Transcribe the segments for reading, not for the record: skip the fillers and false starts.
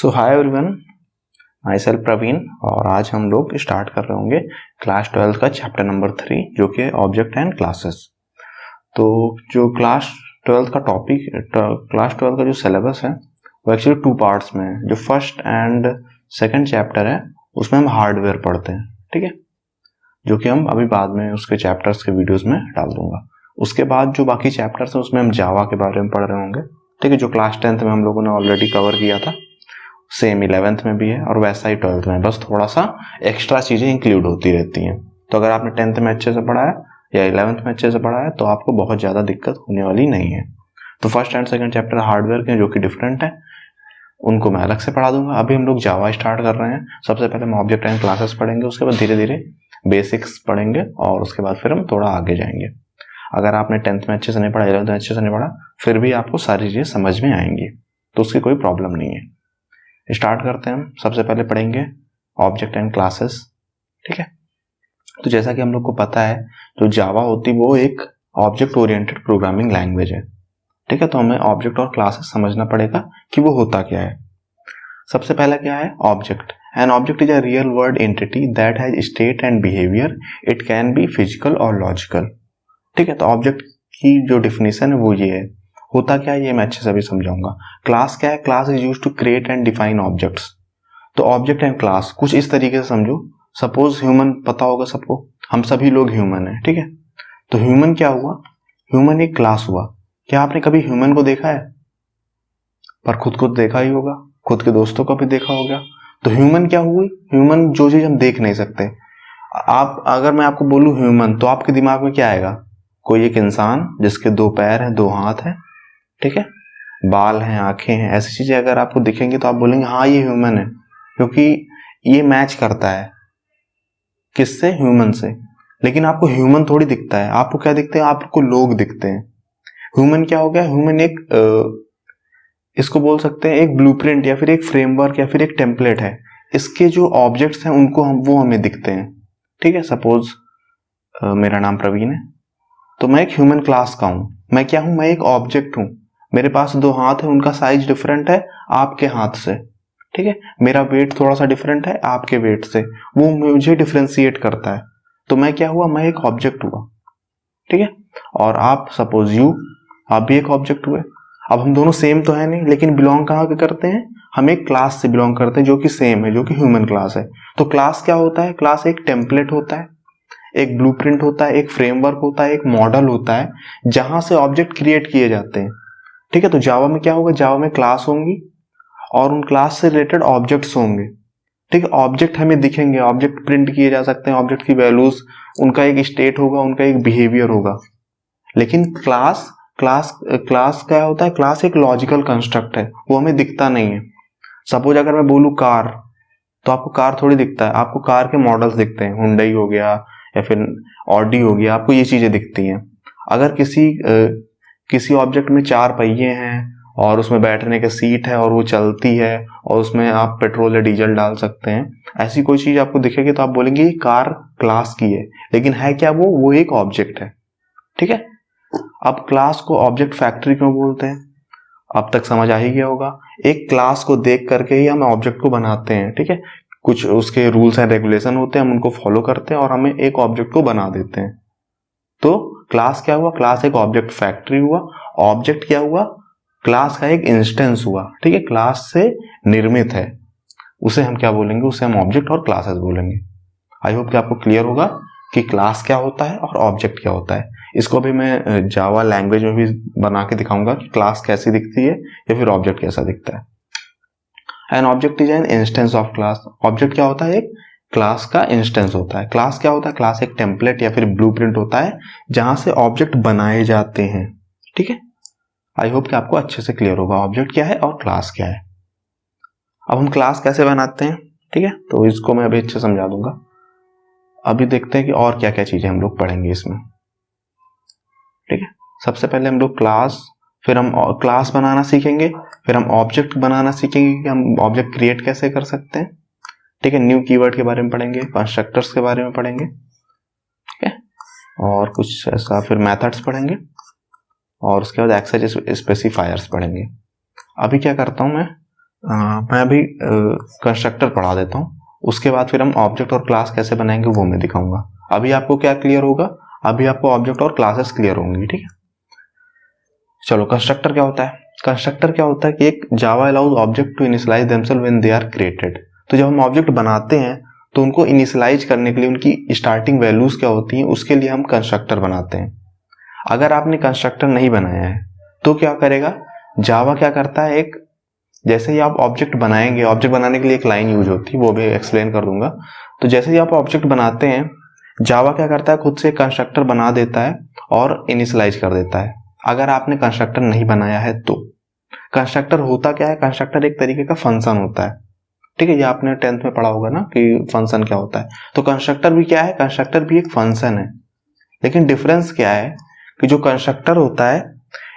सो hi everyone, myself Praveen और आज हम लोग स्टार्ट कर रहे होंगे क्लास 12 का चैप्टर नंबर 3 जो कि ऑब्जेक्ट एंड क्लासेस। तो जो क्लास 12 का टॉपिक, क्लास 12 का जो सिलेबस है वो एक्चुअली 2 पार्ट्स में है। जो फर्स्ट एंड सेकंड चैप्टर है उसमें हम हार्डवेयर पढ़ते हैं, ठीक है, जो कि हम अभी बाद में उसके चैप्टर्स के वीडियोस में डाल दूंगा। उसके बाद जो बाकी चैप्टर्स हैं उसमें हम जावा के बारे में पढ़ रहे होंगे, ठीक है, जो क्लास 10th में हम लोगों ने ऑलरेडी कवर किया था, सेम 11th में भी है और वैसा ही 12th में, बस थोड़ा सा एक्स्ट्रा चीजें इंक्लूड होती रहती हैं। तो अगर आपने 10th में अच्छे से पढ़ा है या 11th में अच्छे से पढ़ा है तो आपको बहुत ज्यादा दिक्कत होने वाली नहीं है। तो first and second chapter hardware के जो कि डिफरेंट है उनको मैं अलग से पढ़ा दूंगा। अभी हम लोग जावा स्टार्ट कर रहे हैं। सबसे पहले हम ऑब्जेक्ट एंड क्लासेस पढ़ेंगे, उसके बाद धीरे धीरे बेसिक्स पढ़ेंगे और उसके बाद फिर हम थोड़ा आगे जाएंगे। अगर आपने 10th में अच्छे से नहीं पढ़ा, 11th में अच्छे से नहीं पढ़ा, फिर भी आपको सारी चीजें समझ में आएंगी, तो उसकी कोई प्रॉब्लम नहीं है। स्टार्ट करते हैं। हम सबसे पहले पढ़ेंगे ऑब्जेक्ट एंड क्लासेस, ठीक है। तो जैसा कि हम लोग को पता है जो जावा होती है वो एक ऑब्जेक्ट ओरिएंटेड प्रोग्रामिंग लैंग्वेज है, ठीक है। तो हमें ऑब्जेक्ट और क्लासेस समझना पड़ेगा कि वो होता क्या है। सबसे पहला क्या है object. An object is a real world entity that has state and behaviour, it can be physical और लॉजिकल, ठीक है। तो ऑब्जेक्ट की जो डिफिनेशन है वो ये है। होता क्या है ये मैं अच्छे से भी समझाऊंगा। क्लास क्या है, class is used to create and define objects. तो ऑब्जेक्ट एंड क्लास कुछ इस तरीके से समझो। सपोज ह्यूमन पता होगा सबको, हम सभी लोग ह्यूमन है, ठीक है। तो ह्यूमन क्या हुआ, ह्यूमन एक क्लास हुआ। क्या आपने कभी ह्यूमन को देखा है? पर खुद को देखा ही होगा, खुद के दोस्तों को भी देखा होगा। तो ह्यूमन क्या हुई, ह्यूमन जो चीज हम देख नहीं सकते। आप अगर मैं आपको बोलूं ह्यूमन तो आपके दिमाग में क्या आएगा? कोई एक इंसान जिसके 2 पैर हैं, 2 हाथ हैं, ठीक है, बाल हैं, आंखें हैं, ऐसी चीजें अगर आपको दिखेंगी तो आप बोलेंगे हाँ ये ह्यूमन है, क्योंकि ये मैच करता है किससे, ह्यूमन से। लेकिन आपको ह्यूमन थोड़ी दिखता है, आपको क्या दिखते हैं, आपको लोग दिखते हैं। ह्यूमन क्या हो गया, ह्यूमन एक इसको बोल सकते हैं एक ब्लूप्रिंट या फिर एक फ्रेमवर्क या फिर एक टेम्पलेट है। इसके जो ऑब्जेक्ट्स हैं उनको वो हमें दिखते हैं, ठीक है। सपोज मेरा नाम प्रवीण है, तो मैं एक ह्यूमन क्लास का हूं। मैं क्या हूं, मैं एक ऑब्जेक्ट हूं। मेरे पास 2 हाथ है, उनका साइज डिफरेंट है आपके हाथ से, ठीक है। मेरा वेट थोड़ा सा डिफरेंट है आपके वेट से, वो मुझे डिफरेंशिएट करता है। तो मैं क्या हुआ, मैं एक ऑब्जेक्ट हुआ, ठीक है। और आप सपोज आप भी एक ऑब्जेक्ट हुए। अब हम दोनों सेम तो है नहीं, लेकिन बिलोंग कहाँ के करते हैं, हम एक क्लास से बिलोंग करते हैं जो कि सेम है, जो कि ह्यूमन क्लास है। तो क्लास क्या होता है, क्लास एक टेम्पलेट होता है, एक ब्लूप्रिंट होता है, एक फ्रेमवर्क होता है, एक मॉडल होता है जहां से ऑब्जेक्ट क्रिएट किए जाते हैं, ठीक है। तो जावा में क्या होगा, जावा में क्लास होंगी और उन क्लास से रिलेटेड ऑब्जेक्ट्स होंगे, ठीक है। ऑब्जेक्ट हमें दिखेंगे, ऑब्जेक्ट प्रिंट किए जा सकते हैं, ऑब्जेक्ट की वैल्यूज, उनका एक स्टेट होगा, उनका एक बिहेवियर होगा। लेकिन क्लास क्लास क्लास क्या होता है, क्लास एक लॉजिकल कंस्ट्रक्ट है, वो हमें दिखता नहीं है। सपोज अगर मैं बोलूं कार, तो आपको कार थोड़ी दिखता है, आपको कार के मॉडल्स दिखते हैं, हुंडई हो गया या फिर ऑडी हो गया, आपको ये चीजें दिखती हैं। अगर किसी ऑब्जेक्ट में 4 पहिए हैं और उसमें बैठने का सीट है और वो चलती है और उसमें आप पेट्रोल या डीजल डाल सकते हैं, ऐसी कोई चीज आपको दिखेगी तो आप बोलेंगे ये कार क्लास की है। लेकिन है क्या वो एक ऑब्जेक्ट है, ठीक है। अब क्लास को ऑब्जेक्ट फैक्ट्री क्यों बोलते हैं, अब तक समझ आ ही गया होगा। एक क्लास को देख करके ही हम ऑब्जेक्ट को बनाते हैं, ठीक है। कुछ उसके रूल्स एंड रेगुलेशन होते हैं, हम उनको फॉलो करते हैं और हमें एक ऑब्जेक्ट को बना देते हैं। तो क्लास क्या हुआ, क्लास एक ऑब्जेक्ट फैक्ट्री हुआ। ऑब्जेक्ट क्या हुआ, क्लास का एक इंस्टेंस हुआ, ठीक है, क्लास से निर्मित है, उसे हम क्या बोलेंगे, उसे हम ऑब्जेक्ट और क्लासेस बोलेंगे। आई होप कि आपको क्लियर होगा कि क्लास क्या होता है और ऑब्जेक्ट क्या होता है। इसको भी मैं जावा लैंग्वेज में भी बना के दिखाऊंगा कि क्लास कैसी दिखती है या फिर ऑब्जेक्ट कैसा दिखता है। An object is an instance of class. Object क्या होता है, एक क्लास का इंस्टेंस होता है। क्लास क्या होता है, क्लास एक टेम्पलेट या फिर ब्लूप्रिंट होता है जहां से ऑब्जेक्ट बनाए जाते हैं, ठीक है। आई होप कि आपको अच्छे से क्लियर होगा ऑब्जेक्ट क्या है और क्लास क्या है। अब हम क्लास कैसे बनाते हैं, ठीक है, तो इसको मैं अभी अच्छे समझा दूंगा। अभी देखते हैं कि और क्या क्या चीजें हम लोग पढ़ेंगे इसमें, ठीक है। सबसे पहले हम लोग क्लास, फिर हम क्लास बनाना सीखेंगे, फिर हम ऑब्जेक्ट बनाना सीखेंगे कि हम ऑब्जेक्ट क्रिएट कैसे कर सकते हैं, ठीक है। न्यू कीवर्ड के बारे में पढ़ेंगे, कंस्ट्रक्टर्स के बारे में पढ़ेंगे, ठीक है, और कुछ ऐसा, फिर मेथड्स पढ़ेंगे और उसके बाद एक्सेस स्पेसिफायर्स पढ़ेंगे। अभी क्या करता हूं मैं, मैं अभी कंस्ट्रक्टर पढ़ा देता हूँ, उसके बाद फिर हम ऑब्जेक्ट और क्लास कैसे बनाएंगे वो मैं दिखाऊंगा। अभी आपको क्या क्लियर होगा, अभी आपको ऑब्जेक्ट और क्लासेस क्लियर होंगी, ठीक है। चलो कंस्ट्रक्टर क्या होता है। कंस्ट्रक्टर क्या होता है कि एक Java allows object to initialise themself when they are created. तो जब हम ऑब्जेक्ट बनाते हैं तो उनको इनिशियलाइज करने के लिए उनकी स्टार्टिंग वैल्यूज क्या होती हैं उसके लिए हम कंस्ट्रक्टर बनाते हैं। अगर आपने कंस्ट्रक्टर नहीं बनाया है तो क्या करेगा, जावा क्या करता है, एक जैसे ही आप ऑब्जेक्ट बनाएंगे, ऑब्जेक्ट बनाने के लिए एक लाइन यूज होती है वो भी एक्सप्लेन कर दूंगा। तो जैसे ही आप ऑब्जेक्ट बनाते हैं, जावा क्या करता है, खुद से कंस्ट्रक्टर बना देता है और इनिशियलाइज कर देता है। अगर आपने कंस्ट्रक्टर नहीं बनाया है तो कंस्ट्रक्टर होता क्या है, कंस्ट्रक्टर एक तरीके का फंक्शन होता है, ठीक है। ये आपने 10th में पढ़ा होगा ना कि फंक्शन क्या होता है। तो कंस्ट्रक्टर भी क्या है, कंस्ट्रक्टर भी एक फंक्शन है, लेकिन डिफरेंस क्या है कि जो कंस्ट्रक्टर होता है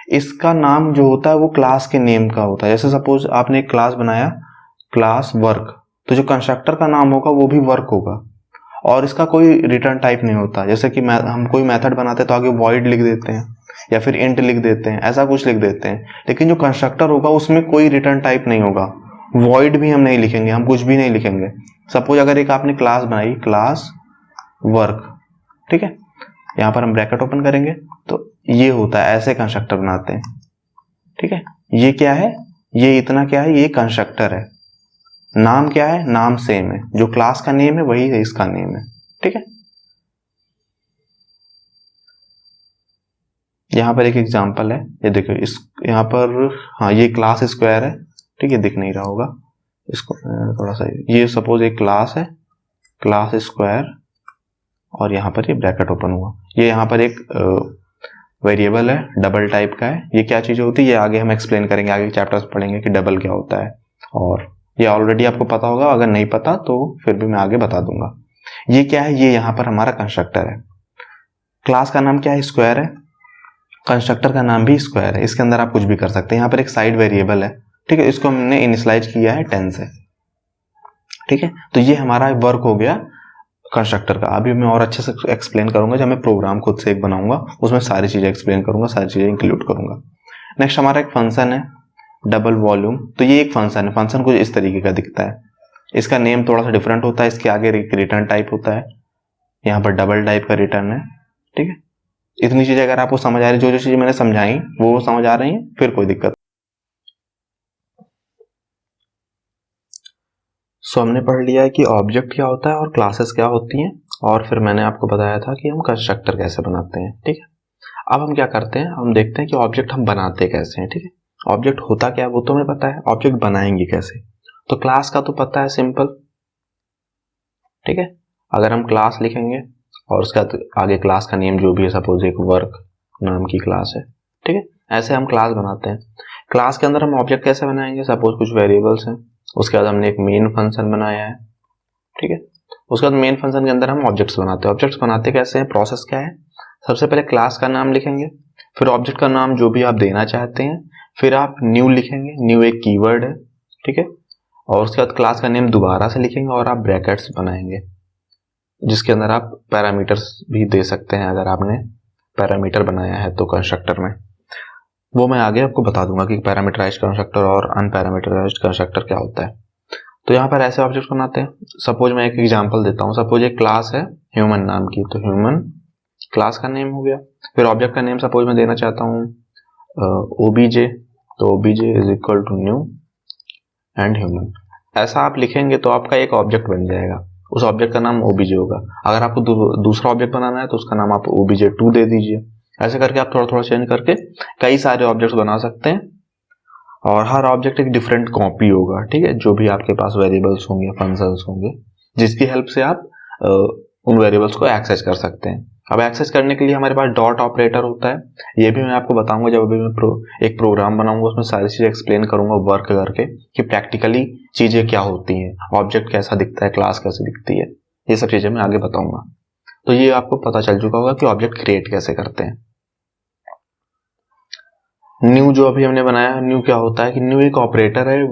इसका नाम जो होता है वो क्लास के नेम का होता है। जैसे सपोज आपने एक क्लास बनाया, क्लास वर्क, तो जो कंस्ट्रक्टर का नाम होगा वो भी वर्क होगा और इसका कोई रिटर्न टाइप नहीं होता। जैसे कि हम कोई मेथड बनाते हैं तो आगे वॉइड लिख देते हैं या फिर इंट लिख देते हैं, ऐसा कुछ लिख देते हैं। लेकिन जो कंस्ट्रक्टर होगा उसमें कोई रिटर्न टाइप नहीं होगा, वॉइड भी हम नहीं लिखेंगे, हम कुछ भी नहीं लिखेंगे। सपोज अगर एक आपने क्लास बनाई, क्लास वर्क, ठीक है, यहाँ पर हम ब्रैकेट ओपन करेंगे तो ये होता है, ऐसे कंस्ट्रक्टर बनाते हैं, ठीक है। ये क्या है, ये इतना क्या है, ये कंस्ट्रक्टर है। नाम क्या है, नाम सेम है, जो क्लास का नेम है वही है इसका नेम है, ठीक है। यहाँ पर एक एग्जांपल है, ये देखो इस यहाँ पर, हाँ ये क्लास स्क्वायर है, ठीक है, दिख नहीं रहा होगा इसको थोड़ा सा। ये सपोज एक क्लास है, क्लास स्क्वायर, और यहाँ पर ये ब्रैकेट ओपन हुआ। ये यहाँ पर एक वेरिएबल है, डबल टाइप का है। ये क्या चीज़ होती है ये आगे हम एक्सप्लेन करेंगे, आगे चैप्टर्स पढ़ेंगे कि डबल क्या होता है, और ये ऑलरेडी आपको पता होगा, अगर नहीं पता तो फिर भी मैं आगे बता दूंगा। ये क्या है, ये यहाँ पर हमारा कंस्ट्रक्टर है। क्लास का नाम क्या है, स्क्वायर है, कंस्ट्रक्टर का नाम भी स्क्वायर है। इसके अंदर आप कुछ भी कर सकते हैं। यहाँ पर एक साइड वेरिएबल है, ठीक है, इसको हमने इनिशियलाइज किया है 10 से, ठीक है। तो ये हमारा वर्क हो गया कंस्ट्रक्टर का। अभी मैं और अच्छे से एक्सप्लेन करूंगा जब मैं प्रोग्राम खुद से एक बनाऊंगा, उसमें सारी चीजें एक्सप्लेन करूंगा, सारी चीजें इंक्लूड करूंगा। नेक्स्ट हमारा एक फंक्शन है, डबल वॉल्यूम। तो ये एक फंक्शन है, फंक्शन कुछ इस तरीके का दिखता है, इसका नेम थोड़ा सा डिफरेंट होता है, इसके आगे रिटर्न टाइप होता है, यहाँ पर डबल टाइप का रिटर्न है, ठीक है। इतनी चीजें अगर आपको समझ आ रही, जो जो चीजें मैंने समझाई वो समझ आ रही है, फिर कोई दिक्कत। सो हमने पढ़ लिया है कि ऑब्जेक्ट क्या होता है और क्लासेस क्या होती हैं, और फिर मैंने आपको बताया था कि हम कंस्ट्रक्टर कैसे बनाते हैं, ठीक है। अब हम क्या करते हैं, हम देखते हैं कि ऑब्जेक्ट हम बनाते कैसे हैं, ठीक है। ऑब्जेक्ट होता क्या है वो तो हमें पता है, ऑब्जेक्ट बनाएंगे कैसे। तो क्लास का तो पता है, सिंपल, ठीक है। अगर हम क्लास लिखेंगे और उसका आगे क्लास का नेम जो भी है, सपोज एक वर्क नाम की क्लास है, ठीक है, ऐसे हम क्लास बनाते हैं। क्लास के अंदर हम ऑब्जेक्ट कैसे बनाएंगे, सपोज कुछ वेरिएबल्स हैं, उसके बाद हमने एक मेन फंक्शन बनाया है, ठीक है। उसके बाद मेन फंक्शन के अंदर हम ऑब्जेक्ट्स बनाते हैं। ऑब्जेक्ट्स बनाते कैसे हैं, प्रोसेस क्या है, सबसे पहले क्लास का नाम लिखेंगे, फिर ऑब्जेक्ट का नाम जो भी आप देना चाहते हैं, फिर आप न्यू लिखेंगे, न्यू एक कीवर्ड है, ठीक है, और उसके बाद क्लास का नेम दोबारा से लिखेंगे और आप ब्रैकेट्स बनाएंगे जिसके अंदर आप पैरामीटर्स भी दे सकते हैं अगर आपने पैरामीटर बनाया है तो कंस्ट्रक्टर में। वो मैं आगे आपको बता दूंगा कि पैरामीटराइज्ड कंस्ट्रक्टर और अनपैरामीटराइज्ड कंस्ट्रक्टर क्या होता है। तो यहाँ पर ऐसे ऑब्जेक्ट बनाते हैं। सपोज मैं एक एग्जांपल देता हूँ, सपोज एक क्लास है ह्यूमन नाम की, तो ह्यूमन क्लास का नेम हो गया। फिर ऑब्जेक्ट का नेम सपोज मैं देना चाहता हूँ ओबीजे, तो OBJ is equal to new and human. ऐसा आप लिखेंगे तो आपका एक ऑब्जेक्ट बन जाएगा, उस ऑब्जेक्ट का नाम ओबीजे होगा। अगर आपको दूसरा ऑब्जेक्ट बनाना है तो उसका नाम आप ओबीजे 2 दे दीजिए। ऐसे करके आप थोड़ा थोड़ा चेंज करके कई सारे ऑब्जेक्ट्स बना सकते हैं, और हर ऑब्जेक्ट एक डिफरेंट कॉपी होगा, ठीक है, जो भी आपके पास वेरिएबल्स होंगे, फंक्शंस होंगे, जिसकी हेल्प से आप उन वेरिएबल्स को एक्सेस कर सकते हैं। अब एक्सेस करने के लिए हमारे पास डॉट ऑपरेटर होता है, ये भी मैं आपको बताऊंगा जब अभी मैं एक प्रोग्राम बनाऊंगा, उसमें सारी चीजें एक्सप्लेन करूंगा वर्क करके कि प्रैक्टिकली चीजें क्या होती हैं, ऑब्जेक्ट कैसा दिखता है, क्लास कैसे दिखती है, ये सब चीजें मैं आगे बताऊंगा। तो ये आपको पता चल चुका होगा कि ऑब्जेक्ट क्रिएट कैसे करते हैं। न्यू जो अभी हमने बनाया है, न्यू क्या होता है कि न्यू एक ऑपरेटर है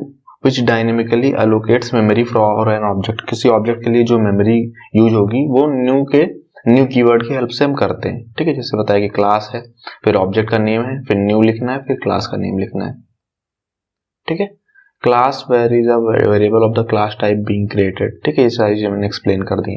which dynamically allocates memory for an object. किसी ऑब्जेक्ट के लिए जो मेमोरी यूज होगी वो न्यू कीवर्ड की हेल्प से हम करते हैं, ठीक है। जैसे बताया कि क्लास है, फिर ऑब्जेक्ट का नेम है, फिर न्यू लिखना है, फिर क्लास का नेम लिखना है, ठीक है। Class where is a variable of the class type being created. ठीक है, ये सारी चीजें मैंने एक्सप्लेन कर दी।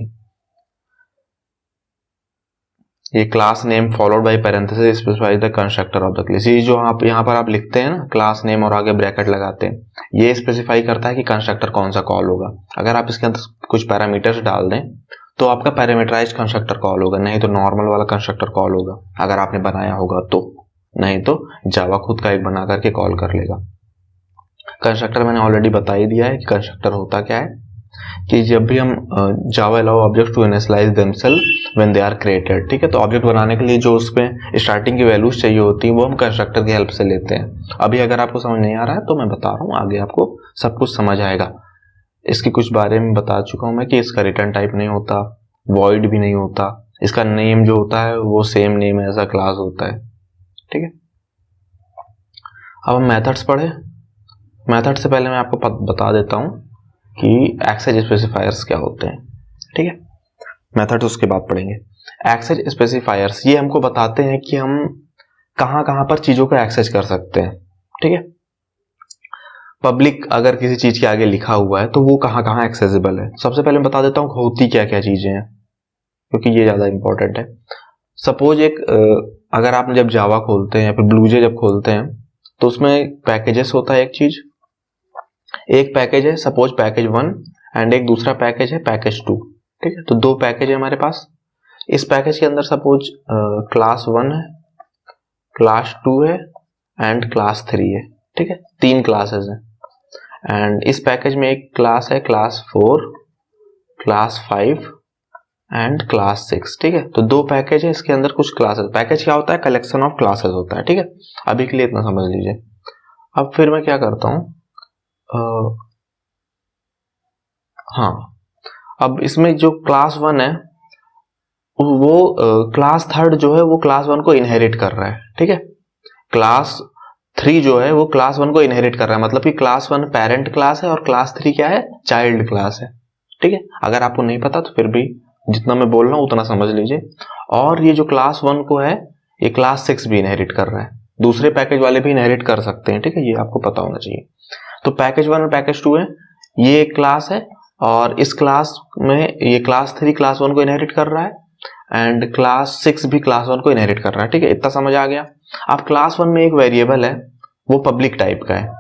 ये class name followed by parenthesis specifies the constructor of the class. ये जो आप यहाँ पर आप लिखते हैं ना क्लास नेम और आगे ब्रैकेट लगाते हैं, ये स्पेसिफाई करता है कि कंस्ट्रक्टर कौन सा कॉल होगा। अगर आप इसके अंदर कुछ पैरामीटर्स डाल दें तो आपका पैरामीटराइज्ड कंस्ट्रक्टर कॉल होगा, नहीं तो नॉर्मल वाला कंस्ट्रक्टर कॉल होगा अगर आपने बनाया होगा तो, नहीं तो जावा खुद का एक बना करके कॉल कर लेगा। कंस्ट्रक्टर मैंने ऑलरेडी बता ही दिया है कि कंस्ट्रक्टर होता क्या है, कि जब भी हम Java allow objects to initialise themself when they are created. ठीक है, तो ऑब्जेक्ट बनाने के लिए जो उसमें स्टार्टिंग की वैल्यूज चाहिए होती है वो हम कंस्ट्रक्टर की हेल्प से लेते हैं। अभी अगर आपको समझ नहीं आ रहा है तो मैं बता रहा हूँ, आगे आपको सब कुछ समझ आएगा। इसके कुछ बारे में बता चुका हूँ मैं कि इसका रिटर्न टाइप नहीं होता, वॉइड भी नहीं होता, इसका नेम जो होता है वो सेम नेम ऐसा क्लास होता है। ठीक है, अब हम मेथड्स पढ़े। मेथड से पहले मैं आपको बता देता हूँ कि एक्सेस स्पेसिफायर्स क्या होते हैं। ठीक है, मेथड उसके बाद पढ़ेंगे। एक्सेस स्पेसिफायर्स ये हमको बताते हैं कि हम कहाँ कहाँ पर चीजों को एक्सेस कर सकते हैं। ठीक है, पब्लिक अगर किसी चीज के आगे लिखा हुआ है तो वो कहाँ कहाँ एक्सेसिबल है। सबसे पहले मैं बता देता हूँ होती क्या क्या चीजें हैं, क्योंकि ये ज्यादा इंपॉर्टेंट है। सपोज एक अगर आप जब जावा खोलते हैं या फिर ब्लूजे जब खोलते हैं तो उसमें पैकेजेस होता है। एक चीज, एक पैकेज है सपोज पैकेज 1 एंड एक दूसरा पैकेज है पैकेज 2। ठीक है, तो दो पैकेज है हमारे पास। इस पैकेज के अंदर सपोज क्लास 1 है, क्लास 2 है एंड क्लास 3 है। ठीक है, तीन क्लासेस हैं एंड इस पैकेज में एक क्लास है क्लास 4, क्लास 5 एंड क्लास 6। ठीक है, तो दो पैकेज है, इसके अंदर कुछ क्लासेस। पैकेज क्या होता है? कलेक्शन ऑफ क्लासेस होता है। ठीक है, अभी के लिए इतना समझ लीजिए। अब फिर मैं क्या करता हूँ, हाँ, अब इसमें जो क्लास 1 है वो क्लास 3 जो है वो क्लास 1 को इनहेरिट कर रहा है। ठीक है, क्लास 3 जो है वो क्लास 1 को इनहेरिट कर रहा है, मतलब कि क्लास 1 पेरेंट क्लास है और क्लास 3 क्या है? चाइल्ड क्लास है। ठीक है, अगर आपको नहीं पता तो फिर भी जितना मैं बोल रहा हूं उतना समझ लीजिए। और ये जो क्लास 1 को है ये क्लास 6 भी इनहेरिट कर रहा है, दूसरे पैकेज वाले भी इनहेरिट कर सकते हैं। ठीक है, ये आपको पता होना चाहिए। तो पैकेज 1 और पैकेज 2 है, ये एक क्लास है और इस क्लास में ये क्लास 3 क्लास 1 को इनहेरिट कर रहा है एंड क्लास 6 भी क्लास 1 को इनहेरिट कर रहा है। ठीक है, इतना समझ आ गया। अब क्लास 1 में एक वेरिएबल है वो पब्लिक टाइप का है,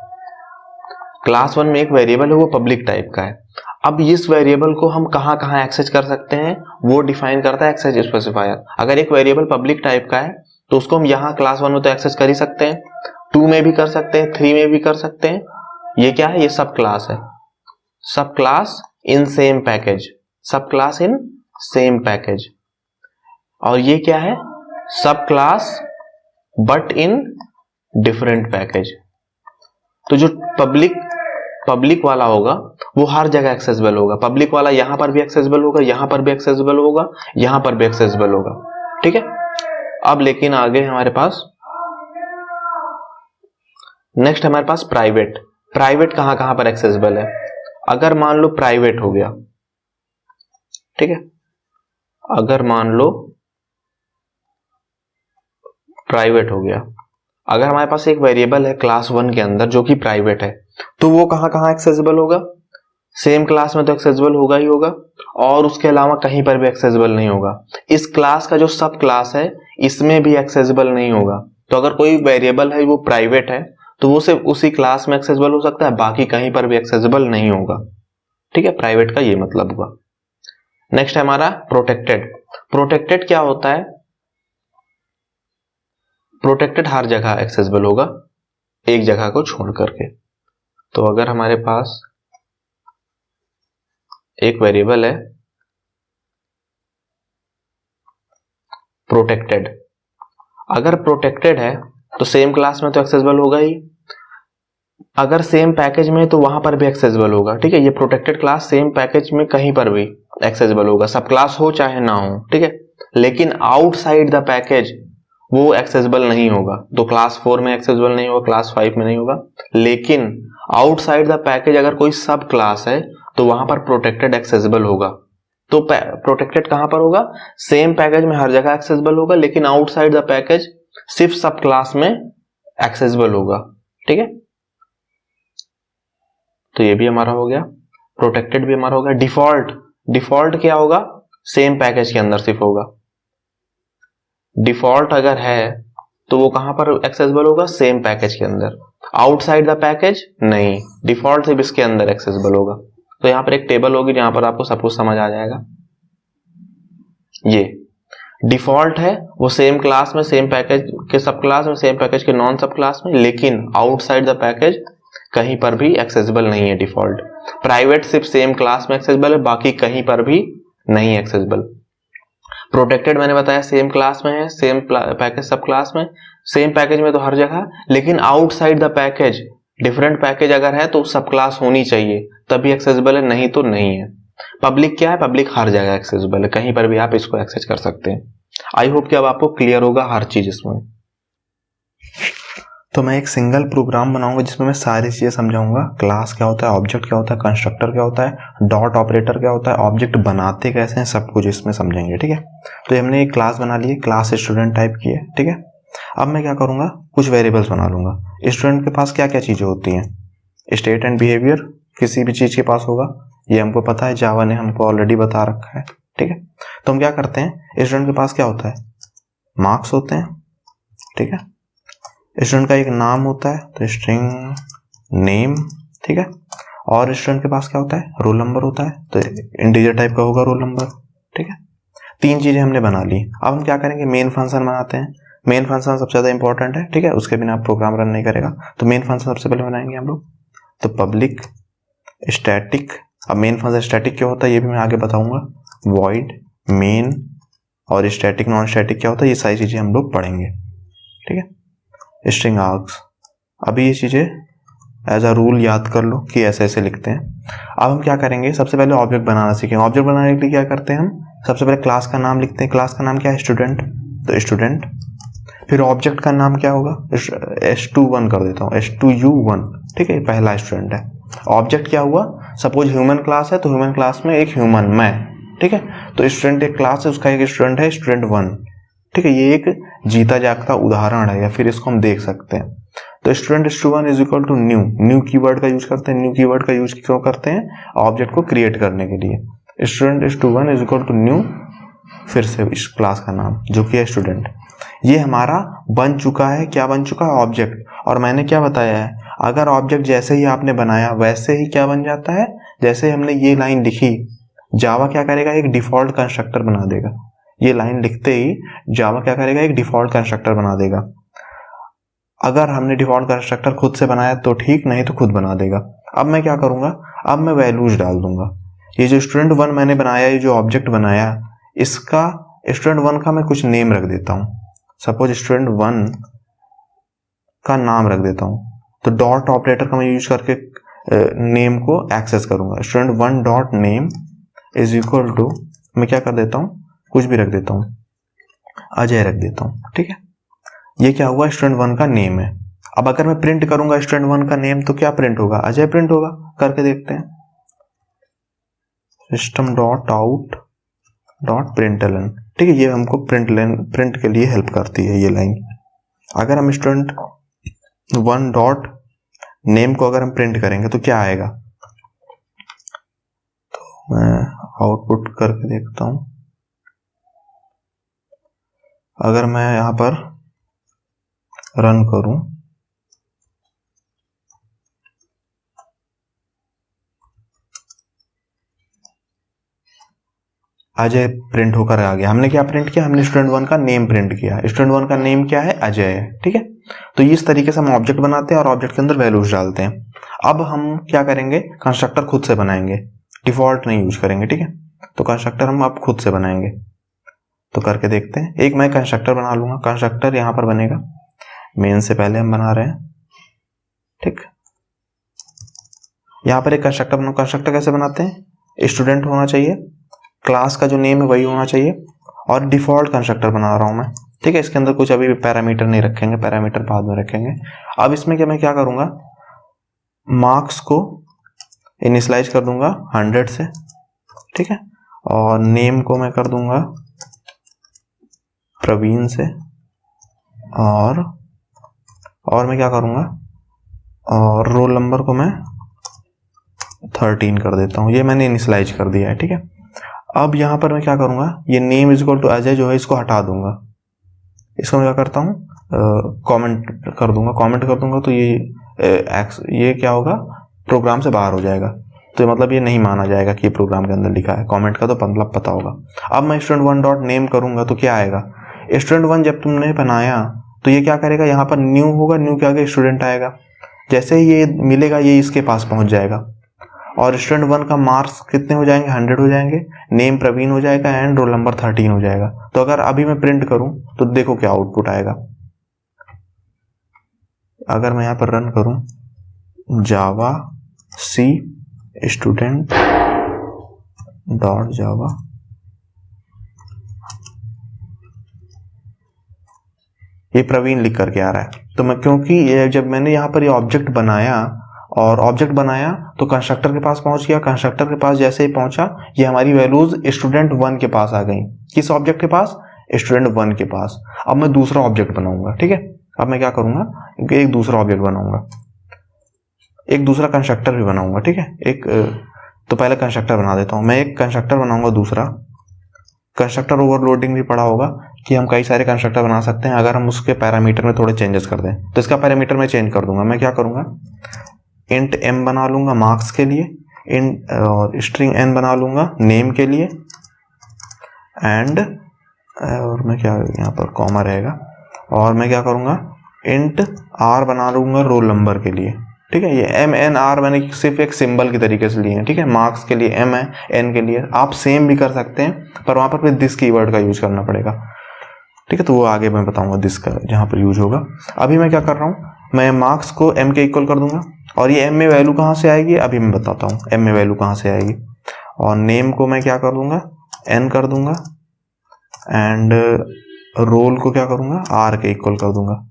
क्लास 1 में एक वेरिएबल है वो पब्लिक टाइप का है। अब इस वेरिएबल को हम कहाँ कहाँ एक्सेस कर सकते हैं वो डिफाइन करता है एक्सेस स्पेसिफायर। अगर एक वेरिएबल पब्लिक टाइप का है तो उसको हम यहाँ क्लास 1 में तो एक्सेस कर ही सकते हैं, 2 में भी कर सकते हैं, 3 में भी कर सकते हैं। ये क्या है? ये सब क्लास है, सब क्लास इन सेम पैकेज, सब क्लास इन सेम पैकेज। और ये क्या है? सब class but in different package. तो जो पब्लिक वाला होगा वो हर जगह एक्सेसिबल होगा। पब्लिक वाला यहां पर भी एक्सेसिबल होगा, यहां पर भी एक्सेसिबल होगा, यहां पर भी एक्सेसिबल होगा। ठीक है, अब लेकिन आगे हमारे पास नेक्स्ट हमारे पास प्राइवेट। प्राइवेट कहां कहां पर एक्सेसिबल है? अगर मान लो प्राइवेट हो गया, ठीक है, अगर मान लो प्राइवेट हो गया, अगर हमारे पास एक वेरिएबल है क्लास 1 के अंदर जो कि प्राइवेट है तो वो कहां कहां एक्सेसिबल होगा? सेम क्लास में तो एक्सेसिबल होगा ही होगा और उसके अलावा कहीं पर भी एक्सेसिबल नहीं होगा। इस क्लास का जो सब क्लास है इसमें भी एक्सेसिबल नहीं होगा। तो अगर कोई वेरिएबल है वो प्राइवेट है तो वो सिर्फ उसी क्लास में एक्सेसिबल हो सकता है, बाकी कहीं पर भी एक्सेसिबल नहीं होगा। ठीक है, प्राइवेट का ये मतलब हुआ। नेक्स्ट है हमारा प्रोटेक्टेड। प्रोटेक्टेड क्या होता है? प्रोटेक्टेड हर जगह एक्सेसिबल होगा एक जगह को छोड़ करके। तो अगर हमारे पास एक वेरिएबल है प्रोटेक्टेड, अगर प्रोटेक्टेड है तो सेम क्लास में तो एक्सेसिबल होगा ही, अगर सेम पैकेज में तो वहां पर भी एक्सेसिबल होगा। ठीक है, ये प्रोटेक्टेड क्लास सेम पैकेज में कहीं पर भी एक्सेसिबल होगा, सब क्लास हो चाहे ना हो। ठीक है, लेकिन आउटसाइड द पैकेज वो एक्सेसिबल नहीं होगा। तो क्लास 4 में एक्सेसिबल नहीं होगा, क्लास 5 में नहीं होगा, लेकिन आउटसाइड द पैकेज अगर कोई सब क्लास है तो वहां पर प्रोटेक्टेड एक्सेसिबल होगा। तो प्रोटेक्टेड कहां पर होगा? सेम पैकेज में हर जगह एक्सेसिबल होगा, लेकिन आउटसाइड द पैकेज सिर्फ सब क्लास में एक्सेसिबल होगा। ठीक है, तो ये भी हमारा हो गया। प्रोटेक्टेड भी हमारा हो गया। डिफॉल्ट क्या होगा, सेम पैकेज के अंदर सिर्फ होगा। डिफॉल्ट अगर है तो वो कहां पर एक्सेसिबल होगा, सेम पैकेज के अंदर। आउटसाइड द पैकेज नहीं, डिफॉल्ट सिर्फ इसके अंदर एक्सेसिबल होगा। तो यहाँ पर एक टेबल होगी जहां पर आपको सब कुछ समझ आ जाएगा। ये डिफॉल्ट है वो सेम क्लास में, सेम पैकेज के सब क्लास में, सेम पैकेज के नॉन सब क्लास में, लेकिन आउटसाइड द पैकेज कहीं पर भी एक्सेसिबल नहीं है डिफॉल्ट। प्राइवेट सिर्फ सेम क्लास में एक्सेसिबल है, बाकी कहीं पर भी नहीं एक्सेसिबल। प्रोटेक्टेड मैंने बताया सेम क्लास में है, सेम पैकेज सब क्लास में, सेम पैकेज में तो हर जगह, लेकिन outside the package different package अगर है तो सब क्लास होनी चाहिए तभी एक्सेसिबल है, नहीं तो नहीं है। पब्लिक क्या है, पब्लिक हर जगह एक्सेसिबल है, कहीं पर भी आप इसको एक्सेस कर सकते हैं। आई होप कि अब आपको क्लियर होगा हर चीज इसमें। तो मैं एक सिंगल प्रोग्राम बनाऊंगा जिसमें मैं सारी चीजें समझाऊंगा। क्लास क्या होता है, ऑब्जेक्ट क्या होता है, कंस्ट्रक्टर क्या होता है, डॉट ऑपरेटर क्या होता है, ऑब्जेक्ट बनाते कैसे हैं, सब कुछ इसमें समझेंगे। ठीक है, तो हमने एक क्लास बना ली है, क्लास स्टूडेंट टाइप की है। ठीक है, अब मैं क्या करूंगा, कुछ वेरिएबल्स बना लूंगा। स्टूडेंट के पास क्या क्या चीजें होती हैं, स्टेट एंड बिहेवियर किसी भी चीज के पास होगा, ये हमको पता है, जावा ने हमको ऑलरेडी बता रखा है। ठीक है, तो हम क्या करते हैं, स्टूडेंट के पास क्या होता है, मार्क्स होते हैं। ठीक है, स्टूडेंट का एक नाम होता है तो स्ट्रिंग नेम। ठीक है, और स्टूडेंट के पास क्या होता है, रोल नंबर होता है तो इंटीजर टाइप का होगा रोल नंबर। ठीक है, तीन चीजें हमने बना ली। अब हम क्या करेंगे, मेन फंक्शन बनाते हैं। मेन फंक्शन सबसे ज्यादा इंपॉर्टेंट है। ठीक है, उसके बिना प्रोग्राम रन नहीं करेगा, तो मेन फंक्शन सबसे पहले बनाएंगे हम लोग। तो पब्लिक स्टैटिक, अब मेन फंक्शन स्टैटिक क्या होता है ये भी मैं आगे बताऊंगा। वॉइड मेन और स्टैटिक नॉन स्टैटिक क्या होता है ये सारी चीजें हम लोग पढ़ेंगे। ठीक है, स्ट्रिंग आर्ग्स, अभी ये चीजें एज अ रूल याद कर लो कि ऐसे ऐसे लिखते हैं। अब हम क्या करेंगे, सबसे पहले ऑब्जेक्ट बनाना सीखेंगे। ऑब्जेक्ट बनाने के लिए क्या करते हैं हम, सबसे पहले क्लास का नाम लिखते हैं। क्लास का नाम क्या है, स्टूडेंट, तो स्टूडेंट। फिर ऑब्जेक्ट का नाम क्या होगा, S21 कर देता हूँ, S2U1। ठीक है, पहला स्टूडेंट है। ऑब्जेक्ट क्या हुआ, सपोज ह्यूमन क्लास है तो ह्यूमन क्लास में एक ह्यूमन मैं। ठीक है, तो स्टूडेंट एक क्लास है, उसका एक स्टूडेंट है, स्टूडेंट 1। ठीक है, ये एक जीता जागता उदाहरण है, या फिर इसको हम देख सकते हैं। तो student S21 is equal to new, new keyword का यूज करते हैं। न्यू कीवर्ड का यूज क्यों करते हैं, ऑब्जेक्ट को क्रिएट करने के लिए। Student S21 is equal to new, फिर से इस क्लास का नाम जो कि है स्टूडेंट। ये हमारा बन चुका है, क्या बन चुका है, ऑब्जेक्ट। और मैंने क्या बताया है, अगर ऑब्जेक्ट जैसे ही आपने बनाया वैसे ही क्या बन जाता है, जैसे हमने ये लाइन लिखी, जावा क्या करेगा, एक डिफॉल्ट कंस्ट्रक्टर बना देगा। ये लाइन लिखते ही जावा क्या करेगा, एक डिफॉल्ट कंस्ट्रक्टर बना देगा। अगर हमने डिफॉल्ट कंस्ट्रक्टर खुद से बनाया तो ठीक, नहीं तो खुद बना देगा। अब मैं क्या करूंगा, अब मैं वैल्यूज डाल दूंगा। ये जो स्टूडेंट 1 मैंने बनाया, ये जो ऑब्जेक्ट बनाया, इसका स्टूडेंट 1 का मैं कुछ नेम रख देता हूं। सपोज स्टूडेंट 1 का नाम रख देता हूं, तो डॉट ऑपरेटर का मैं यूज करके नेम को एक्सेस करूंगा। Student 1 dot name is equal to, मैं क्या कर देता हूं, कुछ भी रख देता हूं, अजय रख देता हूं। ठीक है, ये क्या हुआ, स्टूडेंट 1 का नेम है। अब अगर मैं प्रिंट करूंगा स्टूडेंट 1 का नेम तो क्या प्रिंट होगा, अजय प्रिंट होगा। करके देखते हैं, system dot out dot println. ठीक है, ये हमको प्रिंट के लिए हेल्प करती है ये लाइन। अगर हम स्टूडेंट 1 डॉट नेम को अगर हम प्रिंट करेंगे तो क्या आएगा, तो मैं आउटपुट करके देखता हूं। अगर मैं यहां पर रन करूं, अजय प्रिंट होकर आ गया। हमने क्या प्रिंट किया, हमने स्टूडेंट 1 का नेम प्रिंट किया। स्टूडेंट 1 का नेम क्या है, अजय है। ठीक है, तो इस तरीके से हम ऑब्जेक्ट बनाते हैं और ऑब्जेक्ट के अंदर वैल्यूज डालते हैं। अब हम क्या करेंगे, कंस्ट्रक्टर खुद से बनाएंगे, डिफॉल्ट नहीं यूज करेंगे। ठीक है, तो कंस्ट्रक्टर हम अब खुद से बनाएंगे। तो करके देखते हैं, एक मैं कंस्ट्रक्टर बना लूंगा। कंस्ट्रक्टर यहां पर बनेगा, मेन से पहले हम बना रहे हैं। ठीक, यहां पर एक कंस्ट्रक्टर बनाओ। कंस्ट्रक्टर कैसे बनाते हैं, स्टूडेंट होना चाहिए, क्लास का जो नेम है वही होना चाहिए, और डिफॉल्ट कंस्ट्रक्टर बना रहा हूं मैं। ठीक है, इसके अंदर कुछ अभी भी पैरामीटर नहीं रखेंगे, पैरामीटर बाद में रखेंगे। अब इसमें क्या मैं क्या करूंगा, मार्क्स को इनिशियलाइज कर दूंगा 100 से। ठीक है, और नेम को मैं कर दूंगा प्रवीण से, और मैं क्या करूंगा, और रोल नंबर को मैं 13 कर देता हूँ, ये मैंने इनिशियलाइज कर दिया है, ठीक है। अब यहाँ पर मैं क्या करूँगा, ये name is equal to Ajay जो है इसको हटा दूंगा, इसको मैं क्या करता हूँ कमेंट कर दूंगा, तो ये क्या होगा, प्रोग्राम से बाहर हो जाएगा, तो मतलब ये नहीं माना जाएगा कि ये प्रोग्राम के अंदर लिखा है, कमेंट का तो मतलब पता होगा। अब मैं student1 डॉट नेम करूंगा तो क्या आएगा, student1 जब तुमने बनाया तो ये क्या करेगा, यहाँ पर न्यू होगा, न्यू के आगे स्टूडेंट आएगा, जैसे ही ये मिलेगा ये इसके पास पहुंच जाएगा, और student1 का मार्क्स कितने हो जाएंगे, 100 हो जाएंगे, नेम प्रवीण हो जाएगा एंड रोल नंबर 13 हो जाएगा। तो अगर अभी मैं प्रिंट करूं तो देखो क्या आउटपुट आएगा, अगर मैं यहाँ पर रन करूं जावा सी स्टूडेंट डॉट जावा, ये प्रवीण लिख करके आ रहा है, तो मैं क्योंकि ये जब मैंने यहाँ पर ये ऑब्जेक्ट बनाया तो कंस्ट्रक्टर के पास पहुंच गया, कंस्ट्रक्टर के पास जैसे ही पहुंचा ये हमारी वैल्यूज student1 के पास आ गई, किस ऑब्जेक्ट के पास, student1 के पास। अब मैं दूसरा ऑब्जेक्ट बनाऊंगा, ठीक है, अब मैं क्या करूंगा, एक दूसरा ऑब्जेक्ट बनाऊंगा, एक दूसरा कंस्ट्रक्टर भी बनाऊंगा, ठीक है, तो पहले कंस्ट्रक्टर बना देता हूं, मैं एक कंस्ट्रक्टर बनाऊंगा दूसरा। कंस्ट्रक्टर ओवरलोडिंग भी पढ़ा होगा कि हम कई सारे कंस्ट्रक्टर बना सकते हैं अगर हम उसके पैरामीटर में थोड़े चेंजेस कर दें, तो इसका पैरामीटर मैं चेंज कर दूंगा, मैं क्या करूंगा इंट m बना लूंगा मार्क्स के लिए, इंट और स्ट्रिंग n बना लूंगा नेम के लिए, एंड और मैं क्या यहाँ पर कॉमा रहेगा, और मैं क्या करूंगा इंट r बना लूंगा रोल नंबर के लिए, ठीक है। ये m n r मैंने सिर्फ एक सिंबल की तरीके से लिए हैं, ठीक है, मार्क्स के लिए m है, n के लिए आप सेम भी कर सकते हैं पर वहां पर फिर दिस कीवर्ड का यूज करना पड़ेगा, ठीक है, तो वो आगे मैं बताऊंगा दिस का जहां पर यूज होगा। अभी मैं क्या कर रहा हूँ, मैं मार्क्स को m के इक्वल कर दूंगा, और ये m में वैल्यू कहाँ से आएगी अभी मैं बताता हूँ m में वैल्यू कहाँ से आएगी, और नेम को मैं क्या कर दूंगा n कर दूंगा, एंड रोल को क्या करूंगा r के इक्वल कर दूंगा।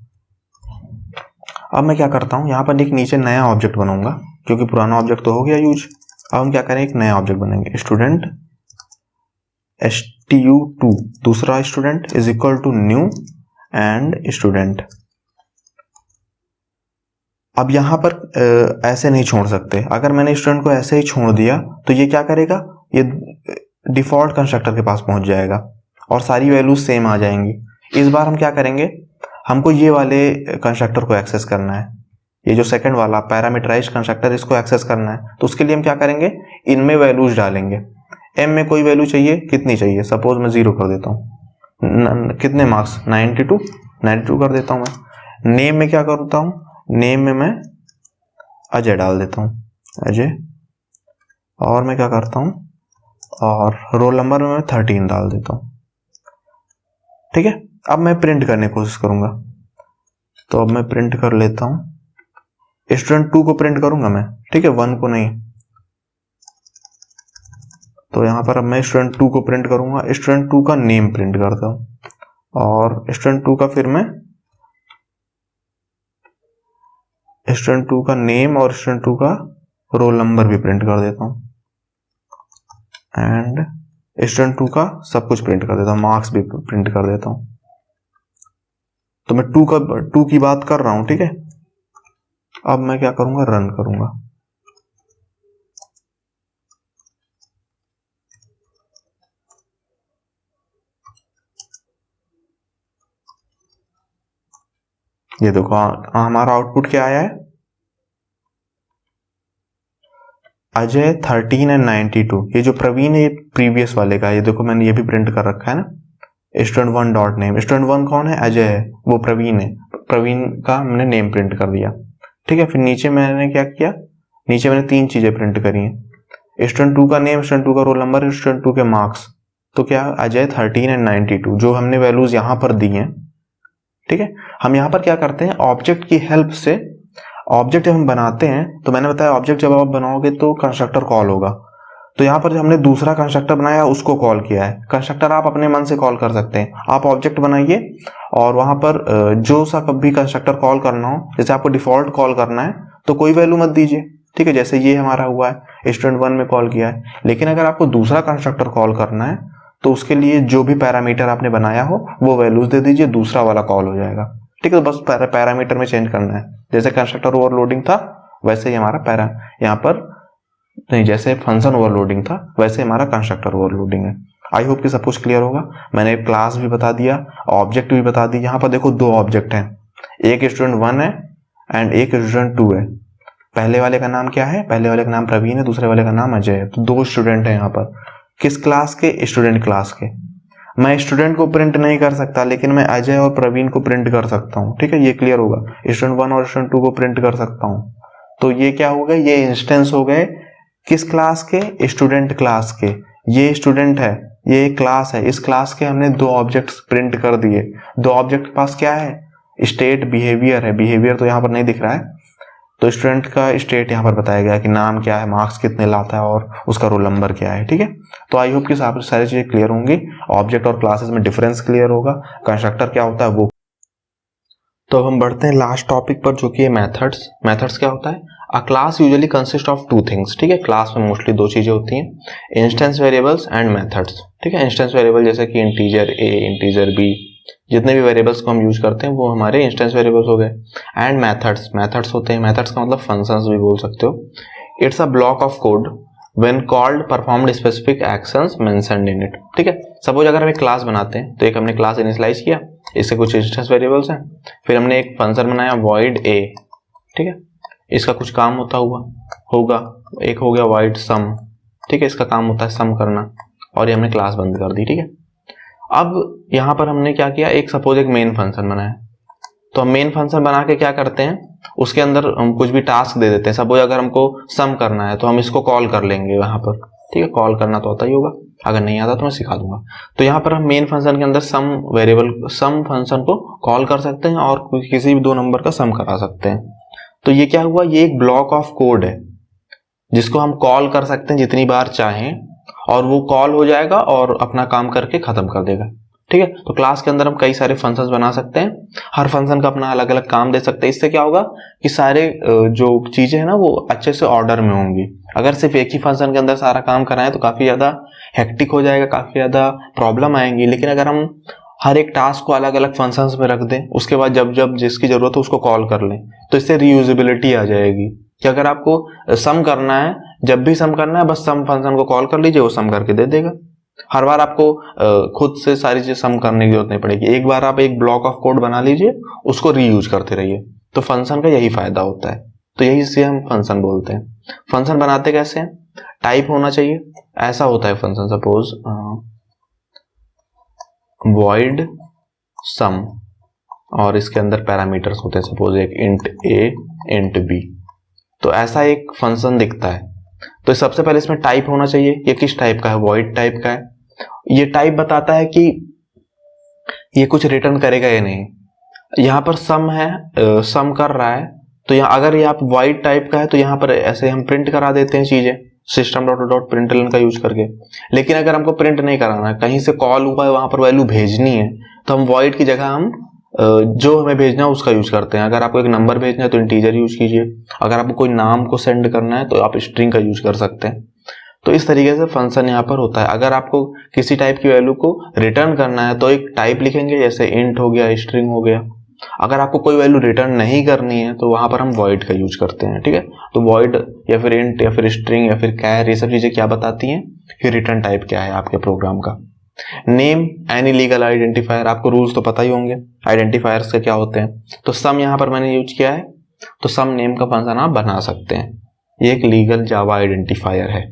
अब मैं क्या करता हूँ, यहाँ पर एक नीचे नया ऑब्जेक्ट बनाऊंगा क्योंकि पुराना ऑब्जेक्ट तो हो गया यूज। अब हम क्या करें, एक नया ऑब्जेक्ट बनाएंगे, स्टूडेंट stu2 दूसरा student is equal to new and student. अब यहाँ पर ऐसे नहीं छोड़ सकते, अगर मैंने स्टूडेंट को ऐसे ही छोड़ दिया तो ये क्या करेगा, ये डिफॉल्ट कंस्ट्रक्टर के पास पहुंच जाएगा और सारी वैल्यूज सेम आ जाएंगी। इस बार हम क्या करेंगे, हमको ये वाले कंस्ट्रक्टर को एक्सेस करना है, ये जो सेकंड वाला पैरामीटराइज्ड कंस्ट्रक्टर इसको एक्सेस करना है, तो उसके लिए हम क्या करेंगे, इनमें वैल्यूज डालेंगे। m में कोई वैल्यू चाहिए, कितनी चाहिए, सपोज मैं 0 कर देता हूँ, कितने मार्क्स 92 कर देता हूँ मैं। नेम में क्या करता हूँ, नेम में मैं अजय डाल देता हूँ, अजय, और मैं क्या करता हूँ, और रोल नंबर में मैं 13 डाल देता हूँ, ठीक है। अब मैं प्रिंट करने की कोशिश करूंगा, तो अब मैं प्रिंट कर लेता हूँ, student2 को प्रिंट करूंगा मैं, ठीक है, 1 को नहीं। तो यहाँ पर अब मैं student2 को प्रिंट करूंगा, student2 का नेम प्रिंट करता हूँ, और student2 का फिर मैं student2 का नेम और student2 का रोल नंबर भी प्रिंट कर देता हूँ, एंड student2 का सब कुछ प्रिंट कर देता हूँ, मार्क्स भी प्रिंट कर देता हूँ। तो मैं 2 की बात कर रहा हूं, ठीक है। अब मैं क्या करूंगा, रन करूंगा, ये देखो हमारा आउटपुट क्या आया है, अजय 13 एंड 92। ये जो प्रवीण है ये प्रीवियस वाले का, ये देखो मैंने ये भी प्रिंट कर रखा है ना, student1 डॉट नेम, student1 कौन है, अजय है, वो प्रवीण है, प्रवीण का हमने नेम प्रिंट कर दिया, ठीक है। फिर नीचे मैंने क्या किया, नीचे मैंने 3 चीजें प्रिंट करी हैं, student2 का नेम, student2 का रोल नंबर, student2 के मार्क्स। तो क्या अजय 13 एंड 92 जो हमने वैल्यूज यहां पर दी हैं, ठीक है। हम यहां पर क्या करते हैं, ऑब्जेक्ट की हेल्प से, ऑब्जेक्ट जब हम बनाते हैं तो मैंने बताया ऑब्जेक्ट जब आप बनाओगे तो कंस्ट्रक्टर कॉल होगा, तो यहाँ पर हमने दूसरा कंस्ट्रक्टर बनाया उसको कॉल किया है। कंस्ट्रक्टर आप अपने मन से कॉल कर सकते हैं, आप ऑब्जेक्ट बनाइए और वहां पर जो सा कभी कंस्ट्रक्टर कॉल करना हो, जैसे आपको डिफॉल्ट कॉल करना है तो कोई वैल्यू मत दीजिए, ठीक है, जैसे ये हमारा हुआ है student1 में कॉल किया है। लेकिन अगर आपको दूसरा कंस्ट्रक्टर कॉल करना है तो उसके लिए जो भी पैरामीटर आपने बनाया हो वो वैल्यूज दे दीजिए, दूसरा वाला कॉल हो जाएगा, ठीक है। तो बस पैरामीटर में चेंज करना है, जैसे कंस्ट्रक्टर ओवरलोडिंग था वैसे ही हमारा यहाँ पर नहीं, जैसे फंक्शन ओवरलोडिंग था वैसे हमारा कंस्ट्रक्टर ओवरलोडिंग है। आई होप कि सब कुछ क्लियर होगा। मैंने क्लास भी बता दिया, ऑब्जेक्ट भी बता दी। यहाँ पर देखो दो ऑब्जेक्ट हैं, एक स्टूडेंट 1 है एंड एक स्टूडेंट 2 है। पहले वाले का नाम क्या है? पहले वाले का नाम प्रवीण है, दूसरे वाले का नाम अजय है। तो दो स्टूडेंट हैं यहाँ पर। किस क्लास के? स्टूडेंट क्लास के। मैं स्टूडेंट को प्रिंट नहीं कर सकता, लेकिन मैं अजय और प्रवीण को प्रिंट कर सकता हूँ। ठीक है, ये क्लियर होगा। स्टूडेंट 1 और स्टूडेंट 2 को प्रिंट कर सकता हूँ। तो ये क्या हो गए? ये इंस्टेंस हो गए किस क्लास के? स्टूडेंट क्लास के। ये स्टूडेंट है, ये एक क्लास है, इस क्लास के हमने दो ऑब्जेक्ट्स प्रिंट कर दिए। दो ऑब्जेक्ट के पास क्या है? स्टेट, बिहेवियर है। बिहेवियर तो यहाँ पर नहीं दिख रहा है, तो स्टूडेंट का स्टेट यहाँ पर बताया गया कि नाम क्या है, मार्क्स कितने लाता है और उसका रोल नंबर क्या है। ठीक है, तो आई होप कि सारी चीजें क्लियर होंगी। ऑब्जेक्ट और क्लासेस में डिफरेंस क्लियर होगा, कंस्ट्रक्टर क्या होता है वो। तो हम बढ़ते हैं लास्ट टॉपिक पर, जो कि है मेथड्स। मेथड्स क्या होता है? अ class usually consist of two things. ठीक है, क्लास में मोस्टली दो चीजें होती हैं, इंस्टेंस वेरिएबल्स एंड मेथड्स। ठीक है, इंस्टेंस वेरिएबल जैसे कि इंटीजर ए, इंटीजर बी, जितने भी वेरिएबल्स को हम यूज करते हैं वो हमारे इंस्टेंस वेरिएबल्स हो गए। एंड मेथड्स, मेथड्स होते हैं, मेथड्स का मतलब फंक्शंस भी बोल सकते हो। It's a block of code when called performed specific actions mentioned in it. ठीक है, सपोज अगर हम एक क्लास बनाते हैं, तो एक हमने क्लास इनिशियलाइज किया, इससे कुछ इंस्टेंस वेरिएबल्स हैं, फिर हमने एक फंक्शन बनाया void a। ठीक है, इसका कुछ काम होता होगा, एक हो गया void sum। ठीक है, इसका काम होता है सम करना, और ये हमने क्लास बंद कर दी। ठीक है, अब यहाँ पर हमने क्या किया, एक सपोज एक मेन फंक्शन बनाया, तो हम मेन फंक्शन बना के क्या करते हैं, उसके अंदर हम कुछ भी टास्क दे देते हैं। सपोज अगर हमको सम करना है तो हम इसको कॉल कर लेंगे वहां पर। ठीक है, कॉल करना तो आता ही होगा, अगर नहीं आता तो मैं सिखा दूंगा। तो यहाँ पर हम मेन फंक्शन के अंदर सम वेरिएबल, सम फंक्शन को कॉल कर सकते हैं और किसी भी दो नंबर का सम करा सकते हैं। तो ये क्या हुआ, ये एक ब्लॉक ऑफ कोड है जिसको हम कॉल कर सकते हैं जितनी बार चाहें, और वो कॉल हो जाएगा और अपना काम करके खत्म कर देगा। ठीक है, तो क्लास के अंदर हम कई सारे फंक्शंस बना सकते हैं, हर फंक्शन का अपना अलग अलग काम दे सकते हैं। इससे क्या होगा कि सारे जो चीजें हैं ना वो अच्छे से ऑर्डर में होंगी। अगर सिर्फ एक ही फंक्शन के अंदर सारा काम कराएं तो काफी ज्यादा हेक्टिक हो जाएगा, काफी ज्यादा प्रॉब्लम आएंगी। लेकिन अगर हम हर एक टास्क को अलग अलग फंक्शंस में रख दें, उसके बाद जब जब जिसकी जरूरत हो उसको कॉल कर लें, तो इससे रीयूजेबिलिटी आ जाएगी कि अगर आपको सम करना है, जब भी सम करना है बस सम फंक्शन को कॉल कर लीजिए, वो सम करके दे देगा। हर बार आपको खुद से सारी चीज सम करने की जरूरत नहीं पड़ेगी। एक बार आप एक ब्लॉक ऑफ कोड बना लीजिए, उसको रीयूज करते रहिए। तो फंक्शन का यही फायदा होता है, तो यही से हम फंक्शन बोलते हैं। फंक्शन बनाते कैसे हैं? टाइप होना चाहिए, ऐसा होता है फंक्शन। सपोज void sum, और इसके अंदर पैरामीटर्स होते हैं, सपोज एक int a int b। तो ऐसा एक फंक्शन दिखता है। तो सबसे पहले इसमें टाइप होना चाहिए। ये किस टाइप का है? void टाइप का है। ये टाइप बताता है कि ये कुछ रिटर्न करेगा या नहीं। यहाँ पर सम है, सम कर रहा है, तो यहाँ अगर ये आप void टाइप का है तो यहाँ पर ऐसे हम प्रिंट करा देते हैं चीजें system.out.println का यूज करके। लेकिन अगर हमको प्रिंट नहीं कराना है, कहीं से कॉल हुआ है, वहां पर वैल्यू भेजनी है, तो हम void की जगह हम जो हमें भेजना है उसका यूज करते हैं। अगर आपको एक नंबर भेजना है तो इंटीजर यूज कीजिए, अगर आपको कोई नाम को सेंड करना है तो आप स्ट्रिंग का यूज कर सकते हैं। तो इस तरीके से फंक्शन यहाँ पर होता है। अगर आपको किसी टाइप की वैल्यू को रिटर्न करना है तो एक टाइप लिखेंगे, जैसे इंट हो गया, स्ट्रिंग हो गया। अगर आपको कोई वैल्यू रिटर्न नहीं करनी है तो वहां पर हम void का यूज करते हैं। ठीक है, तो void या फिर इंट या फिर स्ट्रिंग या फिर कैर, ये सब चीजें क्या बताती हैं कि रिटर्न टाइप क्या है आपके प्रोग्राम का। नेम एनी लीगल आइडेंटिफायर, आपको रूल्स तो पता ही होंगे आइडेंटिफायर्स के क्या होते हैं। तो सम यहाँ पर मैंने यूज किया है, तो सम नेम का फंक्शन आप बना सकते हैं। ये एक लीगल जावा आइडेंटिफायर है।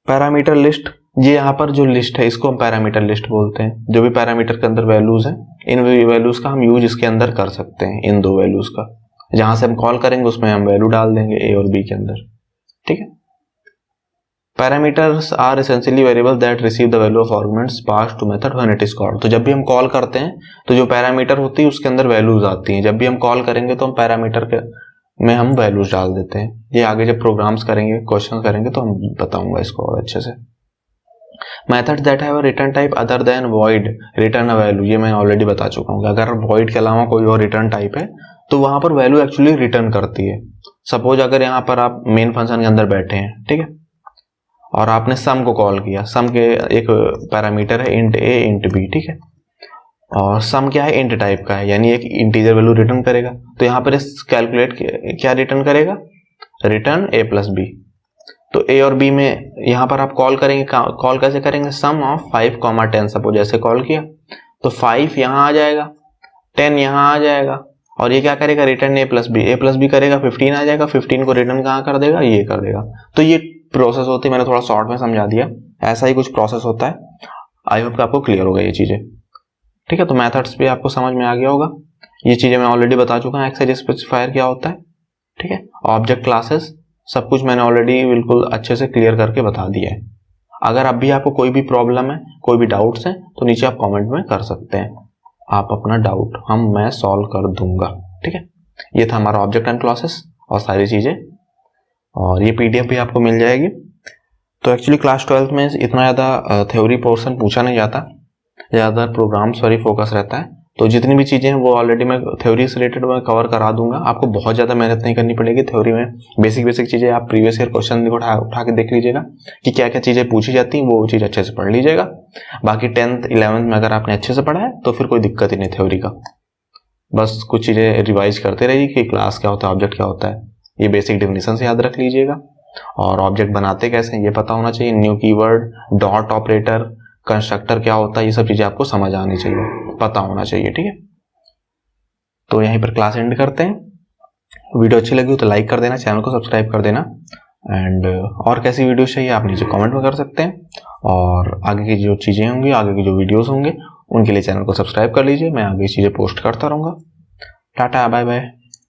पैरामीटर लिस्ट, ये यहाँ पर जो लिस्ट है इसको हम पैरामीटर लिस्ट बोलते हैं। जो भी पैरामीटर के अंदर वैल्यूज हैं, इन वैल्यूज का हम यूज इसके अंदर कर सकते हैं। इन दो वैल्यूज का जहां से हम कॉल करेंगे उसमें हम वैल्यू डाल देंगे ए और बी के अंदर। ठीक है, parameters are essentially variable that receive the value of arguments pass to method when it is called. तो जब भी हम कॉल करते हैं तो जो पैरामीटर होती है उसके अंदर वैल्यूज आती हैं। जब भी हम कॉल करेंगे तो हम पैरामीटर के में हम वैल्यूज डाल देते हैं। ये आगे जब प्रोग्राम्स करेंगे, क्वेश्चन करेंगे तो हम बताऊंगा इसको और अच्छे से। Methods that have a return type other than void return a value, ये मैं ऑलरेडी बता चुका हूँ। अगर void के अलावा कोई और रिटर्न टाइप है तो वहां पर वैल्यू एक्चुअली रिटर्न करती है। सपोज अगर यहाँ पर आप मेन फंक्शन के अंदर बैठे हैं, ठीक है, और आपने सम को कॉल किया। सम के एक पैरामीटर है int a int b, ठीक है, और सम क्या है? इंट टाइप का है, यानी एक इंटीजर वैल्यू रिटर्न करेगा। तो यहाँ पर कैलकुलेट क्या रिटर्न करेगा? Return a plus B. तो a और b में यहाँ पर आप कॉल करेंगे, कॉल कैसे करेंगे, सम ऑफ 5, 10 सपोज ऐसे कॉल किया तो 5 यहाँ आ जाएगा, 10 यहाँ आ जाएगा और ये क्या करेगा, रिटर्न a प्लस बी करेगा, 15 आ जाएगा, 15 को रिटर्न कहाँ कर देगा, ये कर देगा। तो ये प्रोसेस होती है, मैंने थोड़ा शॉर्ट में समझा दिया, ऐसा ही कुछ प्रोसेस होता है। आई होप कि आपको क्लियर होगा ये चीजें, ठीक है। तो मेथड्स भी आपको समझ में आ गया होगा, ये चीजें मैं ऑलरेडी बता चुका हूँ, एक्सेस स्पेसिफायर क्या होता है, ठीक है, ऑब्जेक्ट क्लासेस, सब कुछ मैंने ऑलरेडी बिल्कुल अच्छे से क्लियर करके बता दिया है। अगर अभी आपको कोई भी प्रॉब्लम है, कोई भी डाउट्स है तो नीचे आप कमेंट में कर सकते हैं, आप अपना डाउट मैं सॉल्व कर दूंगा, ठीक है। ये था हमारा ऑब्जेक्ट एंड क्लासेस और सारी चीजें, और ये पीडीएफ भी आपको मिल जाएगी। तो एक्चुअली क्लास 12 में इतना ज़्यादा थ्योरी पोर्शन पूछा नहीं जाता, ज़्यादा प्रोग्राम्स पर ही फोकस रहता है। तो जितनी भी चीज़ें हैं वो ऑलरेडी मैं थ्योरी से रिलेटेड मैं कवर करा दूंगा, आपको बहुत ज़्यादा मेहनत नहीं करनी पड़ेगी थ्योरी में। बेसिक चीज़ें आप प्रीवियस ईयर क्वेश्चन उठा के देख लीजिएगा कि क्या क्या चीज़ें पूछी जाती हैं, वो चीज़ अच्छे से पढ़ लीजिएगा। बाकी 10th 11th में अगर आपने अच्छे से पढ़ा है तो फिर कोई दिक्कत ही नहीं थ्योरी का, बस कुछ चीज़ें रिवाइज करते रहिए कि क्लास क्या होता है, ऑब्जेक्ट क्या होता है, ये बेसिक डेफिनेशन से याद रख लीजिएगा। और ऑब्जेक्ट बनाते कैसे हैं ये पता होना चाहिए, new keyword, dot operator, constructor क्या होता है, ये सब चीजें आपको समझ आनी चाहिए, पता होना चाहिए, ठीक है। तो यहीं पर क्लास एंड करते हैं। वीडियो अच्छी लगी हो तो लाइक कर देना, चैनल को सब्सक्राइब कर देना, एंड और कैसी वीडियो चाहिए आप नीचे कमेंट में कर सकते हैं। और आगे की जो चीजें होंगी, आगे की जो वीडियोस होंगे उनके लिए चैनल को सब्सक्राइब कर लीजिए, मैं आगे चीजें पोस्ट करता रहूंगा। Ta ta, bye bye.